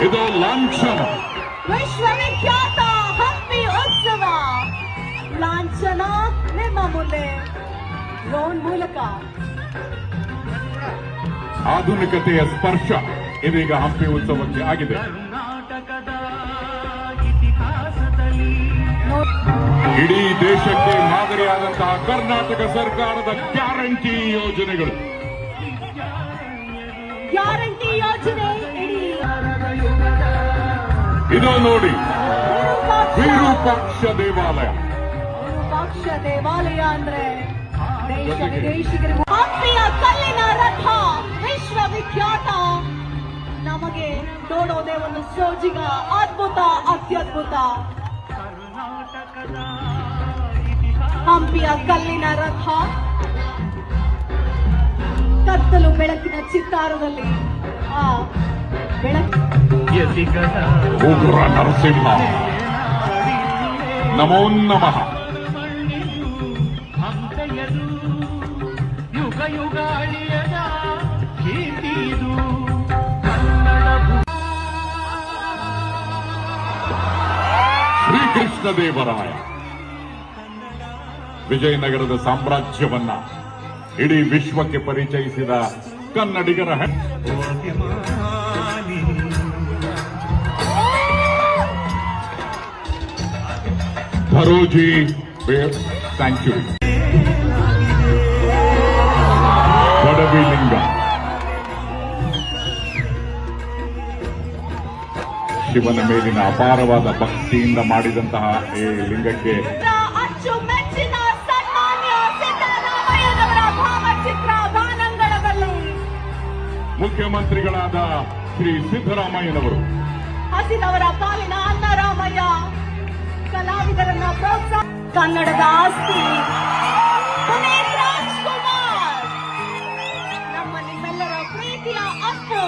ಇದು ಲಾಂಛನ. ವಿಶ್ವವಿಖ್ಯಾತ ಹಂಪಿ ಉತ್ಸವ ಲಾಂಛನ ನಿಮ್ಮ ಮುಂದೆ ಡ್ರೋನ್ ಮೂಲಕ. ಆಧುನಿಕತೆಯ ಸ್ಪರ್ಶ ಇದೀಗ ಹಂಪಿ ಉತ್ಸವಕ್ಕೆ ಆಗಿದೆ. ಇಡೀ ದೇಶಕ್ಕೆ ಮಾದರಿಯಾದಂತಹ ಕರ್ನಾಟಕ ಸರ್ಕಾರದ ಗ್ಯಾರಂಟಿ ಯೋಜನೆಗಳು. ಗ್ಯಾರಂಟಿ ಯೋಜನೆ ಇದು ನೋಡಿ, ವಿರೂಪಾಕ್ಷ ದೇವಾಲಯ. ವಿರೂಪಾಕ್ಷ ದೇವಾಲಯ ಅಂದ್ರೆ ದೇಶ ವಿದೇಶಿಗರಿಗೂ. ಹಂಪಿಯ ಕಲ್ಲಿನ ರಥ ವಿಶ್ವವಿಖ್ಯಾತ. ನಮಗೆ ನೋಡೋದೇ ಒಂದು ಸೋಜಿಗ, ಅದ್ಭುತ, ಅತ್ಯದ್ಭುತ. ಹಂಪಿಯ ಕಲ್ಲಿನ ರಥ ಕತ್ತಲು ಬೆಳಕಿನ ಚಿತ್ತಾರದಲ್ಲಿ ಆ ಬೆಳಕು. ಉಗ್ರ ನರಸಿಂಹ ನಮೋ ನಮಃ. ಶ್ರೀಕೃಷ್ಣದೇವರಾಯ ವಿಜಯನಗರದ ಸಾಮ್ರಾಜ್ಯವನ್ನ ಇಡೀ ವಿಶ್ವಕ್ಕೆ ಪರಿಚಯಿಸಿದ ಕನ್ನಡಿಗರ ಧರೋಜಿ ಸ್ಯಾಂಕ್ಚುರಿ, ಬಡವಿಲಿಂಗ, ಶಿವನ ಮೇಲಿನ ಅಪಾರವಾದ ಭಕ್ತಿಯಿಂದ ಮಾಡಿದಂತಹ ಈ ಲಿಂಗಕ್ಕೆ ಅಚ್ಚುಮೆಚ್ಚಿನ ಸನ್ಮಾನ್ಯ ಸಿದ್ದರಾಮಯ್ಯನವರ ಭಾವಚಿತ್ರ ಬಾನಂಗಳದಲ್ಲಿ ಮುಖ್ಯಮಂತ್ರಿಗಳಾದ ಶ್ರೀ ಸಿದ್ದರಾಮಯ್ಯನವರು ಹಸಿದವರ ಪಾಲಿನ ಅನ್ನರಾಮಯ್ಯ ಕಲಾವಿದರನ್ನ ಪ್ರೋತ್ಸಾಹ. ಕನ್ನಡದ ಆಸ್ತಿ ಪುನೀತ್ ರಾಜ್ಕುಮಾರ್, ನಮ್ಮ ನಿಮ್ಮೆಲ್ಲರ ಪ್ರೀತಿಯ ಅಪ್ಪು.